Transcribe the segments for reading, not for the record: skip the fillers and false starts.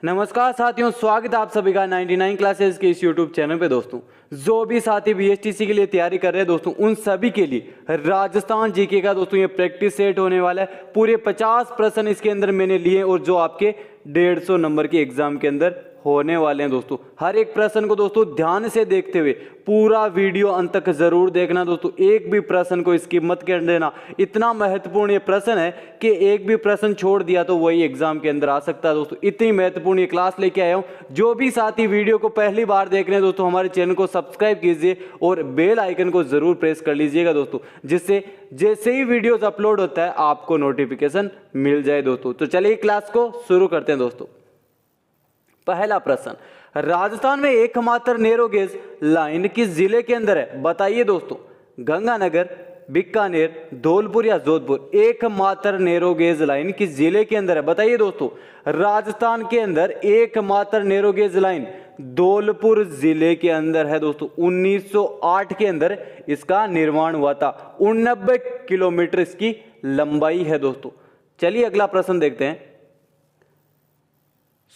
नमस्कार साथियों, स्वागत है आप सभी का 99 क्लासेस के इस यूट्यूब चैनल पे। दोस्तों, जो भी साथी बीएसटीसी के लिए तैयारी कर रहे हैं दोस्तों, उन सभी के लिए राजस्थान जीके का दोस्तों ये प्रैक्टिस सेट होने वाला है। पूरे 50 प्रश्न इसके अंदर मैंने लिए और जो आपके 150 नंबर के एग्जाम के अंदर होने वाले हैं। दोस्तों, हर एक प्रश्न को दोस्तों ध्यान से देखते हुए पूरा वीडियो अंत तक जरूर देखना। दोस्तों, एक भी प्रश्न को स्किप मत कर देना। इतना महत्वपूर्ण ये प्रश्न है कि एक भी प्रश्न छोड़ दिया तो वही एग्जाम के अंदर आ सकता है। दोस्तों, इतनी महत्वपूर्ण ये क्लास लेके आया हूं। जो भी साथी वीडियो को पहली बार देख रहे हैं दोस्तों, हमारे चैनल को सब्सक्राइब कीजिए और बेल आइकन को जरूर प्रेस कर लीजिएगा दोस्तों, जिससे जैसे ही वीडियोस अपलोड होता है आपको नोटिफिकेशन मिल जाए। दोस्तों, तो चलिए क्लास को शुरू करते हैं। दोस्तों, पहला प्रश्न, राजस्थान में एकमात्र नैरो गेज लाइन किस जिले के अंदर है? बताइए दोस्तों। गंगानगर, बीकानेर, धौलपुर या जोधपुर? एकमात्र नैरो गेज लाइन किस जिले के अंदर है? बताइए दोस्तों। राजस्थान के अंदर एकमात्र नैरो गेज लाइन धौलपुर जिले के अंदर है। दोस्तों, 1908 के अंदर इसका निर्माण हुआ था। 89 किलोमीटर इसकी लंबाई है। दोस्तों, चलिए अगला प्रश्न देखते हैं।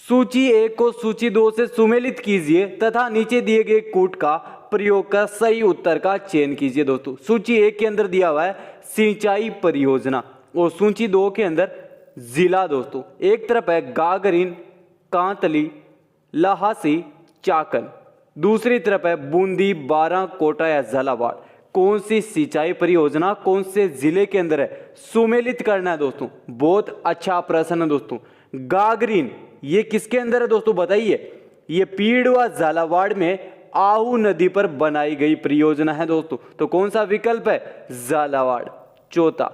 सूची 1 को सूची 2 से सुमेलित कीजिए तथा नीचे दिए गए कूट का प्रयोग कर सही उत्तर का चयन कीजिए। दोस्तों, सूची 1 के अंदर दिया हुआ है सिंचाई परियोजना और सूची 2 के अंदर जिला। दोस्तों, एक तरफ है गागरीन, कांतली, लहासी, चाकन, दूसरी तरफ है बूंदी, बारां, कोटा या झालावाड़। कौन सी सिंचाई परियोजना कौन से जिले के अंदर है? सुमेलित करना है। दोस्तों, बहुत अच्छा प्रश्न है। दोस्तों, गागरीन ये किसके अंदर है? दोस्तों बताइए। ये पीड़ व झालावाड़ में आहू नदी पर बनाई गई परियोजना है। दोस्तों, तो कौन सा विकल्प है? झालावाड़। चौथा,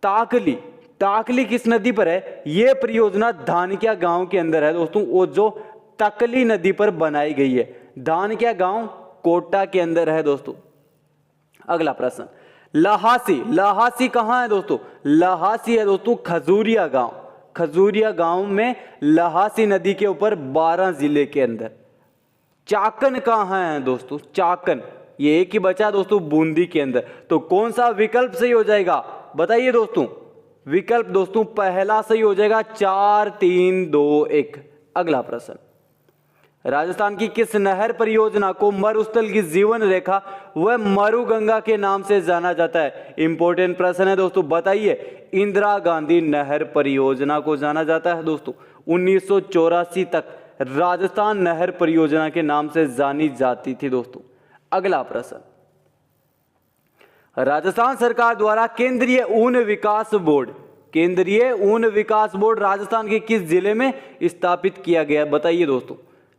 टाकली, टाकली किस नदी पर है? यह परियोजना धानक्या गांव के अंदर है। दोस्तों, वो जो टकली नदी पर बनाई गई है। धानक्या गांव कोटा के अंदर है। दोस्तों, अगला प्रश्न, लहासी, लहासी कहां है? दोस्तों, लहासी है दोस्तों खजूरिया गांव। खजूरिया गांव में लहासी नदी के ऊपर 12 जिले के अंदर। चाकन कहां है? दोस्तों, चाकन ये एक ही बचा दोस्तों बूंदी के अंदर। तो कौन सा विकल्प सही हो जाएगा? बताइए दोस्तों। विकल्प दोस्तों पहला सही हो जाएगा। 4 3 2 1। अगला प्रश्न, राजस्थान की किस नहर परियोजना को मरुस्थल की जीवन रेखा व मरुगंगा के नाम से जाना जाता है? इंपॉर्टेंट प्रश्न है दोस्तों, बताइए। इंदिरा गांधी नहर परियोजना को जाना जाता है। दोस्तों, 1984 तक राजस्थान नहर परियोजना के नाम से जानी जाती थी। दोस्तों, अगला प्रश्न, राजस्थान सरकार द्वारा केंद्रीय ऊन विकास बोर्ड, केंद्रीय ऊन विकास बोर्ड राजस्थान के किस जिले में स्थापित किया गया? बताइए दोस्तों।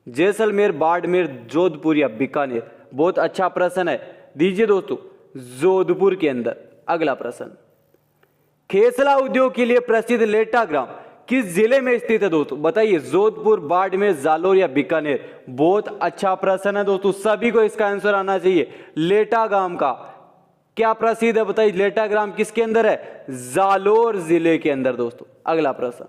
जैसलमेर, बाड़मेर, जोधपुर या बीकानेर? बहुत अच्छा प्रश्न है, दीजिए दोस्तों। जोधपुर के अंदर। अगला प्रश्न, खेसला उद्योग के लिए प्रसिद्ध लेटा ग्राम किस जिले में स्थित है? दोस्तों बताइए। जोधपुर, बाड़मेर, जालोर या बीकानेर? बहुत अच्छा प्रश्न है दोस्तों, सभी को इसका आंसर आना चाहिए। लेटा ग्राम का क्या प्रसिद्ध है? बताइए। लेटा ग्राम किसके अंदर है? जालोर जिले के अंदर। दोस्तों, अगला प्रश्न,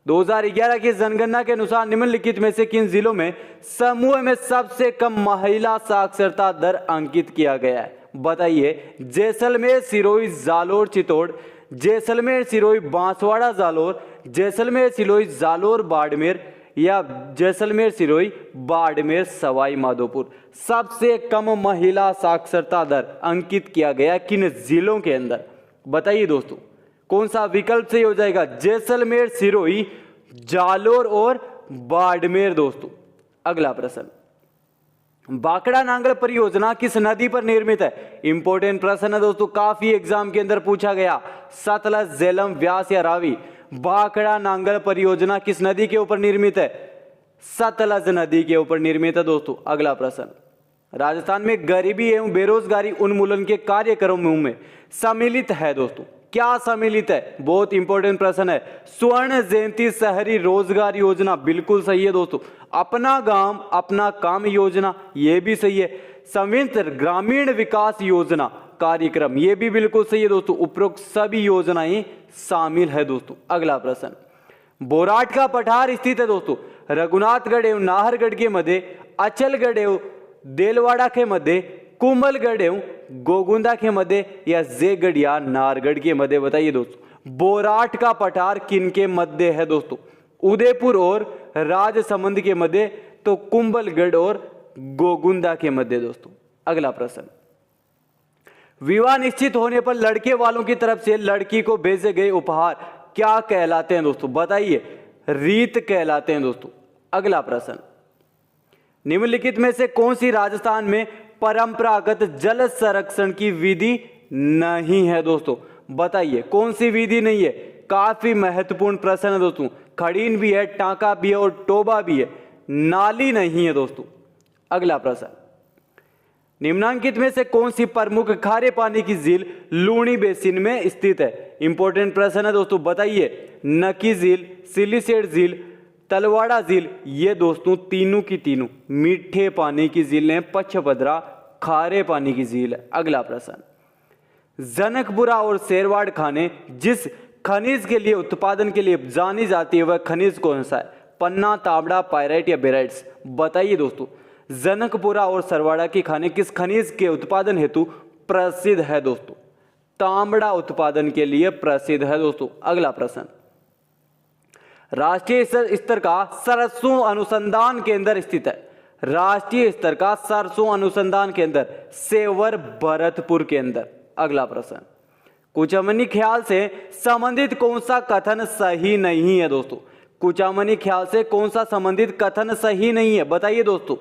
2011 की जनगणना के अनुसार निम्नलिखित में से किन जिलों में समूह में सबसे कम महिला साक्षरता दर अंकित किया गया है? बताइए। जैसलमेर, सिरोही, जालोर, चित्तौड़, जैसलमेर, सिरोही, बांसवाड़ा, जालोर, जैसलमेर, सिरोही, जालोर, बाड़मेर या जैसलमेर, सिरोही, बाड़मेर, सवाई माधोपुर? सबसे कम महिला साक्षरता दर अंकित किया गया किन जिलों के अंदर? बताइए दोस्तों। कौन सा विकल्प सही हो जाएगा? जैसलमेर, सिरोही, जालोर और बाड़मेर। दोस्तों, अगला प्रश्न, बाकड़ा नांगल परियोजना किस नदी पर निर्मित है? इंपॉर्टेंट प्रश्न है दोस्तों, काफी एग्जाम के अंदर पूछा गया। सतलज, झेलम, व्यास या रावी? बाकड़ा नांगल परियोजना किस नदी के ऊपर निर्मित है? सतलज नदी के ऊपर निर्मित है। दोस्तों, अगला प्रश्न, राजस्थान में गरीबी एवं बेरोजगारी उन्मूलन के कार्यक्रमों में सम्मिलित है। दोस्तों, क्या सम्मिलित है? बहुत इंपॉर्टेंट प्रश्न है। स्वर्ण जयंती शहरी रोजगार योजना, बिल्कुल सही है दोस्तों। अपना गांव अपना काम योजना, यह भी सही है। संवितरण ग्रामीण विकास योजना कार्यक्रम, यह भी बिल्कुल सही है दोस्तों। उपरोक्त सभी योजनाएं शामिल है। दोस्तों, अगला प्रश्न, बोराट का पठार स्थित है दोस्तों रघुनाथगढ़ एवं नाहरगढ़ के मध्य, अचलगढ़ एवं देलवाड़ा के मध्य, कुंभलगढ़ एवं गोगुंदा के मध्य या जयगढ़ या नाहरगढ़ के मध्य? बताइए दोस्तों। बोराट का पठार किन के मध्य है? दोस्तों, उदयपुर और राजसमंद के मध्य, तो कुंभलगढ़ और गोगुंदा के मध्य दोस्तों। अगला प्रश्न, विवाह निश्चित होने पर लड़के वालों की तरफ से लड़की को भेजे गए उपहार क्या कहलाते हैं दोस्तों? बताइए। रीत कहलाते हैं दोस्तों। अगला प्रश्न, निम्नलिखित में से कौन सी राजस्थान में परंपरागत जल संरक्षण की विधि नहीं है दोस्तों? बताइए कौन सी विधि नहीं है। काफी महत्वपूर्ण प्रश्न है दोस्तों। खड़ीन भी है, टांका भी है और टोबा भी है, नाली नहीं है दोस्तों। अगला प्रश्न, निम्नांकित में से कौन सी प्रमुख खारे पानी की झील लूणी बेसिन में स्थित है? इंपॉर्टेंट प्रश्न है दोस्तों। बताइए। नकी झील, सिलिसेट झील, तलवाड़ा झील, ये दोस्तों तीनों की तीनों मीठे पानी की झील है। पचपदरा खारे पानी की झील है। अगला प्रश्न, जनकपुरा और शेरवाड़ खाने जिस खनिज के लिए उत्पादन के लिए जानी जाती है वह खनिज कौन सा है? पन्ना, तांबा, पायराइट या बेराइट्स? बताइए दोस्तों। जनकपुरा और सरवाड़ा की खाने किस खनिज के उत्पादन हेतु प्रसिद्ध है दोस्तों? तांबड़ा उत्पादन के लिए प्रसिद्ध है दोस्तों। अगला प्रश्न, राष्ट्रीय स्तर का सरसों अनुसंधान केंद्र स्थित है। राष्ट्रीय स्तर का सरसों अनुसंधान केंद्र सेवर भरतपुर के अंदर। अगला प्रश्न, कुचामनी ख्याल से संबंधित कौन सा कथन सही नहीं है दोस्तों? कुचामनी ख्याल से कौन सा संबंधित कथन सही नहीं है? बताइए दोस्तों।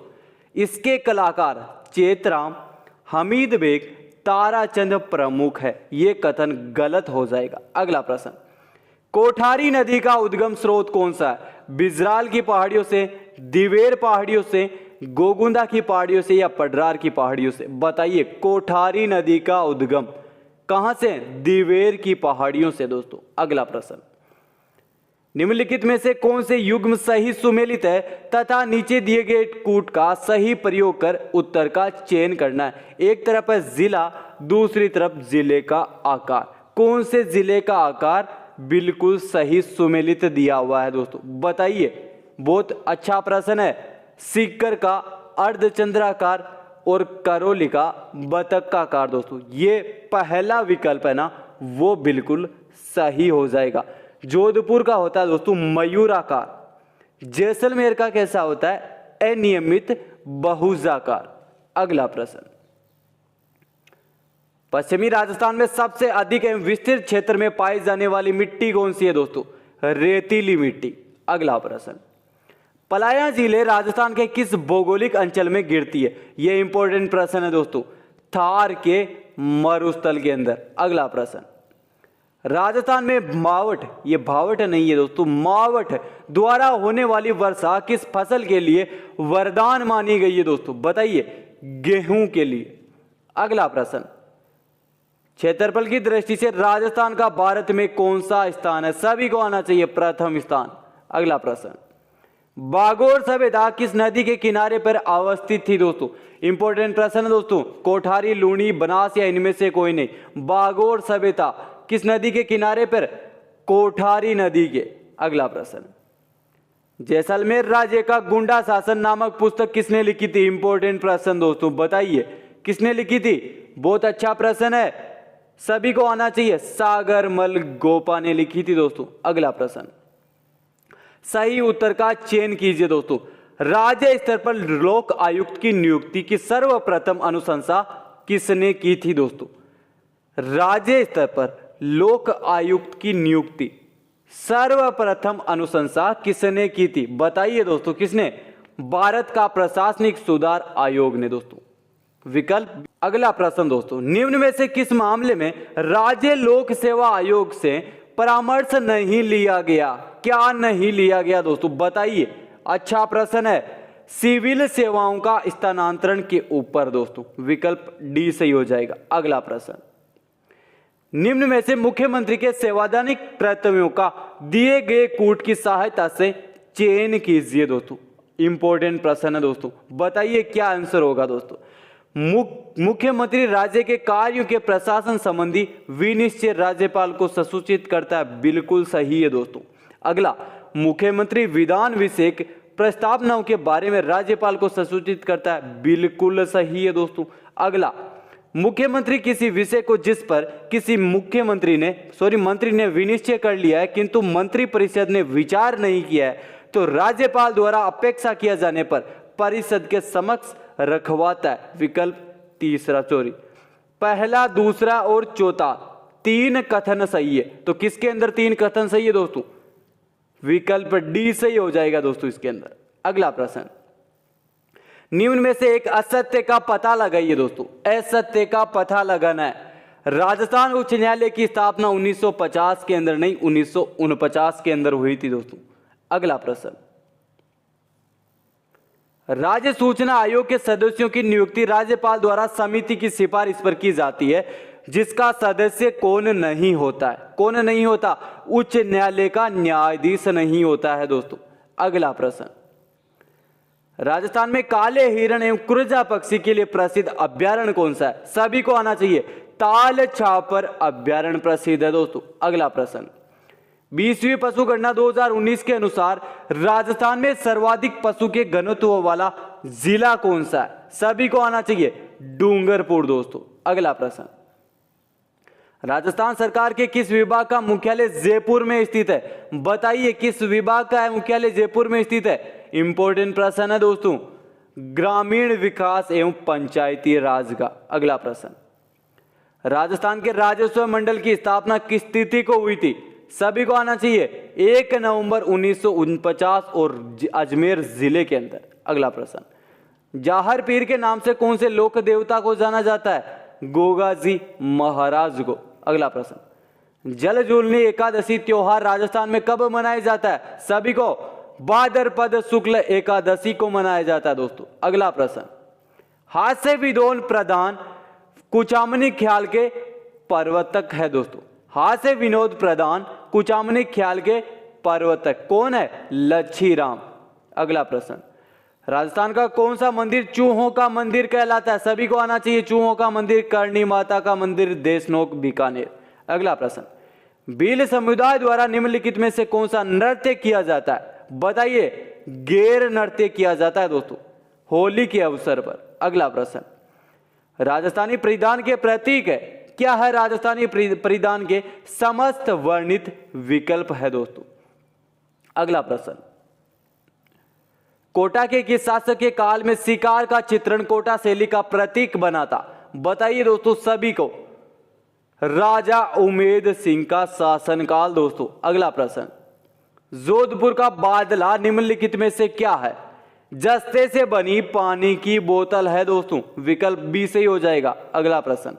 इसके कलाकार चेतराम, हमीद बेग, ताराचंद प्रमुख है, ये कथन गलत हो जाएगा। अगला प्रश्न, कोठारी नदी का उद्गम स्रोत कौन सा है? बिजराल की पहाड़ियों से, दिवेर पहाड़ियों से, गोगुंदा की पहाड़ियों से या पडरार की पहाड़ियों से? बताइए। कोठारी नदी का उद्गम कहां से? दिवेर की पहाड़ियों से दोस्तों। अगला प्रश्न, निम्नलिखित में से कौन से युग्म सही सुमेलित है तथा नीचे दिए गए कूट का सही प्रयोग कर उत्तर का चयन करना है? एक तरफ है जिला, दूसरी तरफ जिले का आकार। कौन से जिले का आकार बिल्कुल सही सुमेलित दिया हुआ है दोस्तों? बताइए। बहुत अच्छा प्रश्न है। सीकर का अर्धचंद्राकार और करौली का बतख का आकार दोस्तों। ये पहला विकल्प है ना, वो बिल्कुल सही हो जाएगा। जोधपुर का होता है दोस्तों मयूराकार। जैसलमेर का कैसा होता है? अनियमित बहुजाकार। अगला प्रश्न, पश्चिमी राजस्थान में सबसे अधिक एवं विस्तृत क्षेत्र में पाई जाने वाली मिट्टी कौन सी है दोस्तों? रेतीली मिट्टी। अगला प्रश्न, पलाया झील राजस्थान के किस भौगोलिक अंचल में गिरती है? यह इंपॉर्टेंट प्रश्न है दोस्तों। थार के मरुस्थल के अंदर। अगला प्रश्न, राजस्थान में मावठ, ये भावट नहीं है दोस्तों, मावठ द्वारा होने वाली वर्षा किस फसल के लिए वरदान मानी गई है दोस्तों? बताइए। गेहूं के लिए। अगला प्रश्न, क्षेत्रफल की दृष्टि से राजस्थान का भारत में कौन सा स्थान है? सभी को आना चाहिए, प्रथम स्थान। अगला प्रश्न, बागोर सभ्यता किस नदी के किनारे पर अवस्थित थी दोस्तों? इंपॉर्टेंट प्रश्न है दोस्तों। कोठारी, लूणी, बनास या इनमें से कोई नहीं। बागोर सभ्यता किस नदी के किनारे पर? कोठारी नदी के। अगला प्रश्न, जैसलमेर राज्य का गुंडा शासन नामक पुस्तक किसने लिखी थी? इंपॉर्टेंट प्रश्न दोस्तों। बताइए किसने लिखी थी? बहुत अच्छा प्रश्न है, सभी को आना चाहिए। सागरमल गोपा ने लिखी थी दोस्तों। अगला प्रश्न, सही उत्तर का चयन कीजिए दोस्तों। राज्य स्तर पर लोक आयुक्त की नियुक्ति की सर्वप्रथम अनुशंसा किसने की थी दोस्तों? राज्य स्तर पर लोक आयुक्त की नियुक्ति सर्वप्रथम अनुशंसा किसने की थी? बताइए दोस्तों। किसने? भारत का प्रशासनिक सुधार आयोग ने दोस्तों। विकल्प। अगला प्रश्न दोस्तों, निम्न में से किस मामले में राज्य लोक सेवा आयोग से परामर्श नहीं लिया गया? क्या नहीं लिया गया दोस्तों? बताइए। अच्छा प्रश्न है। सिविल सेवाओं का स्थानांतरण के ऊपर दोस्तों। विकल्प डी सही हो जाएगा। अगला प्रश्न, निम्न में से मुख्यमंत्री के संवैधानिक कर्तव्यों का दिए गए कूट की सहायता से चयन कीजिए दोस्तों। इंपॉर्टेंट प्रश्न है दोस्तों। बताइए क्या आंसर होगा दोस्तों। मुख्यमंत्री राज्य के कार्यों के प्रशासन संबंधी विनिश्चय राज्यपाल को सूचित करता है। बिल्कुल सही है दोस्तों। अगला, मुख्यमंत्री विधान विषयक प्रस्तावनाओं के बारे में राज्यपाल को सूचित करता है। बिल्कुल सही है दोस्तों। अगला, मुख्यमंत्री किसी विषय को जिस पर किसी मंत्री ने विनिश्चय कर लिया है किंतु मंत्री परिषद ने विचार नहीं किया है तो राज्यपाल द्वारा अपेक्षा किया जाने पर परिषद के समक्ष रखवाता है। विकल्प तीसरा चोरी। पहला, दूसरा और चौथा 3 कथन सही है, तो किसके अंदर 3 कथन सही है दोस्तों? विकल्प डी सही हो जाएगा दोस्तों इसके अंदर। अगला प्रश्न, निम्न में से एक असत्य का पता लगाइए दोस्तों। असत्य का पता लगाना है। राजस्थान उच्च न्यायालय की स्थापना 1950 के अंदर नहीं 1949 के अंदर हुई थी दोस्तों। अगला प्रश्न, राज्य सूचना आयोग के सदस्यों की नियुक्ति राज्यपाल द्वारा समिति की सिफारिश पर की जाती है जिसका सदस्य कौन नहीं होता है? कौन नहीं होता? उच्च न्यायालय का न्यायाधीश नहीं होता है दोस्तों। अगला प्रश्न, राजस्थान में काले हिरण एवं कुरजा पक्षी के लिए प्रसिद्ध अभ्यारण्य कौन सा है? सभी को आना चाहिए। ताल छापर अभ्यारण्य प्रसिद्ध है दोस्तों। अगला प्रश्न, 20वीं पशु गणना 2019 के अनुसार राजस्थान में सर्वाधिक पशु के घनत्व वाला जिला कौन सा है? सभी को आना चाहिए। डूंगरपुर दोस्तों। अगला प्रश्न, राजस्थान सरकार के किस विभाग का मुख्यालय जयपुर में स्थित है? बताइए किस विभाग का मुख्यालय जयपुर में स्थित है? इंपॉर्टेंट प्रश्न है दोस्तों, ग्रामीण विकास एवं पंचायती राज का। अगला प्रश्न, राजस्थान के राजस्व मंडल की स्थापना किस तिथि को हुई थी? सभी को आना चाहिए। 1 नवंबर 1949 और अजमेर जिले के अंदर। अगला प्रश्न, जाहर पीर के नाम से कौन से लोक देवता को जाना जाता है? गोगाजी महाराज को। अगला प्रश्न, जल जूलनी एकादशी त्योहार राजस्थान में कब मनाया जाता है? सभी को भाद्रपद शुक्ल एकादशी को मनाया जाता है दोस्तों। अगला प्रश्न, हास्य विनोद प्रधान कुचामनी ख्याल के प्रवर्तक है दोस्तों। हास्य विनोद प्रधान कुचामनी ख्याल के प्रवर्तक कौन है? लच्छीराम। अगला प्रश्न, राजस्थान का कौन सा मंदिर चूहों का मंदिर कहलाता है? सभी को आना चाहिए। चूहों का मंदिर, करणी माता का मंदिर, देशनोक बीकानेर। अगला प्रश्न, भील समुदाय द्वारा निम्नलिखित में से कौन सा नृत्य किया जाता है? बताइए। गेर नृत्य किया जाता है दोस्तों होली के अवसर पर। अगला प्रश्न, राजस्थानी परिधान के प्रतीक है। क्या है राजस्थानी परिधान के? समस्त वर्णित विकल्प है दोस्तों। अगला प्रश्न, कोटा के किस शासक के काल में शिकार का चित्रण कोटा शैली का प्रतीक बना था? बताइए दोस्तों सभी को। राजा उमेद सिंह का शासनकाल दोस्तों। अगला प्रश्न, जोधपुर का बादला निम्नलिखित में से क्या है? जस्ते से बनी पानी की बोतल है दोस्तों। विकल्प बी सही हो जाएगा। अगला प्रश्न,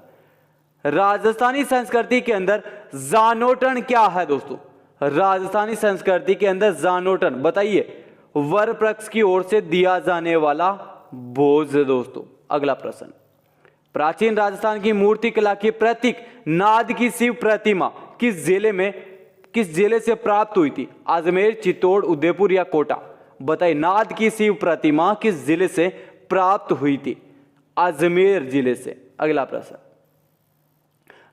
राजस्थानी संस्कृति के अंदर जानोटन क्या है दोस्तों? राजस्थानी संस्कृति के अंदर जानोटन बताइए। वर पक्ष की ओर से दिया जाने वाला भोज दोस्तों। अगला प्रश्न, प्राचीन राजस्थान की मूर्ति कला की प्रतीक नाद की शिव प्रतिमा किस जिले से प्राप्त हुई थी? अजमेर, चित्तौड़, उदयपुर या कोटा? बताइए। नाद की शिव प्रतिमा किस जिले से प्राप्त हुई थी? अजमेर जिले से। अगला प्रश्न,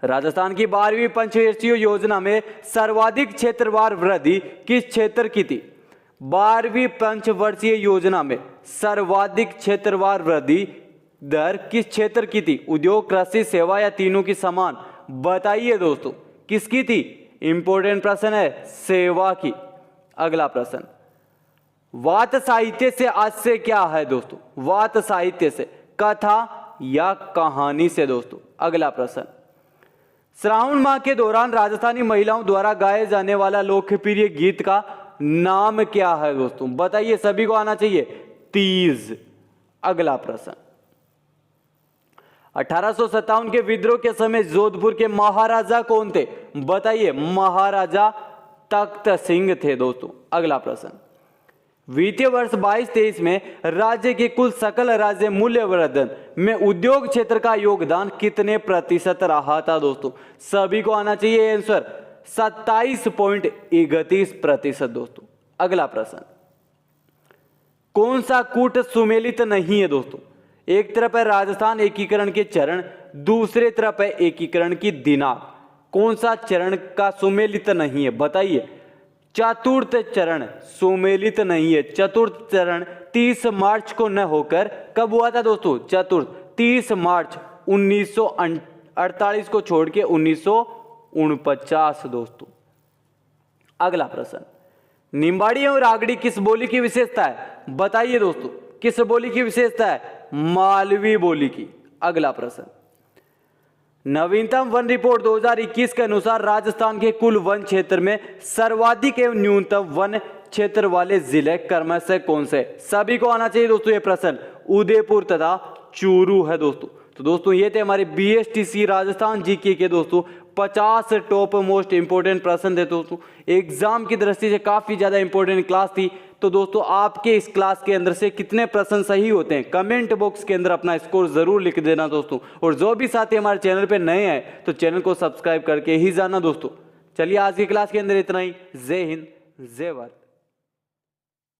राजस्थान की 12वीं पंचवर्षीय योजना में सर्वाधिक क्षेत्रवार वृद्धि किस क्षेत्र की थी? 12वीं पंचवर्षीय योजना में सर्वाधिक क्षेत्रवार वृद्धि दर किस क्षेत्र की थी? उद्योग, कृषि, सेवा या तीनों की समान? बताइए दोस्तों किसकी थी? इंपॉर्टेंट प्रश्न है, सेवा की। अगला प्रश्न, वात साहित्य से आशय क्या है दोस्तों? वात साहित्य से कथा या कहानी से दोस्तों। अगला प्रश्न, श्रावण माह के दौरान राजस्थानी महिलाओं द्वारा गाए जाने वाला लोकप्रिय गीत का नाम क्या है दोस्तों? बताइए। सभी को आना चाहिए। तीज। अगला प्रश्न, 1857 के विद्रोह के समय जोधपुर के महाराजा कौन थे? बताइए। महाराजा तख्त सिंह थे दोस्तों। अगला प्रश्न, वित्तीय वर्ष 22-23 में राज्य के कुल सकल राज्य मूल्यवर्धन में उद्योग क्षेत्र का योगदान कितने प्रतिशत रहा था दोस्तों? सभी को आना चाहिए आंसर 27.31% दोस्तों। अगला प्रश्न, कौन सा कूट सुमेलित नहीं है दोस्तों? एक तरफ है राजस्थान एकीकरण के चरण, दूसरे तरफ है एकीकरण की दिनांक। कौन सा चरण का सुमेलित नहीं है? बताइए। चतुर्थ चरण सुमेलित नहीं है। चतुर्थ चरण 30 मार्च को न होकर कब हुआ था दोस्तों? चतुर्थ 30 मार्च 1948 को छोड़ के 1949 दोस्तों। अगला प्रश्न, निम्बाड़ी और रागड़ी किस बोली की विशेषता है? बताइए दोस्तों, किस बोली की विशेषता है? मालवी बोली की। अगला प्रश्न, नवीनतम वन रिपोर्ट 2021 के अनुसार राजस्थान के कुल वन क्षेत्र में सर्वाधिक एवं न्यूनतम वन क्षेत्र वाले जिले क्रमशः कौन से? सभी को आना चाहिए दोस्तों ये प्रश्न। उदयपुर तथा चूरू है दोस्तों। तो दोस्तों ये थे हमारे BSTC राजस्थान जीके के दोस्तों 50 टॉप मोस्ट इंपोर्टेंट प्रश्न थे दोस्तों। एग्जाम की दृष्टि से काफी ज्यादा इंपॉर्टेंट क्लास थी। तो दोस्तों आपके इस क्लास के अंदर से कितने प्रश्न सही होते हैं कमेंट बॉक्स के अंदर अपना स्कोर जरूर लिख देना दोस्तों। और जो भी साथी हमारे चैनल पे नए हैं तो चैनल को सब्सक्राइब करके ही जाना दोस्तों। चलिए आज की क्लास के अंदर इतना ही। जय हिंद, जय भारत।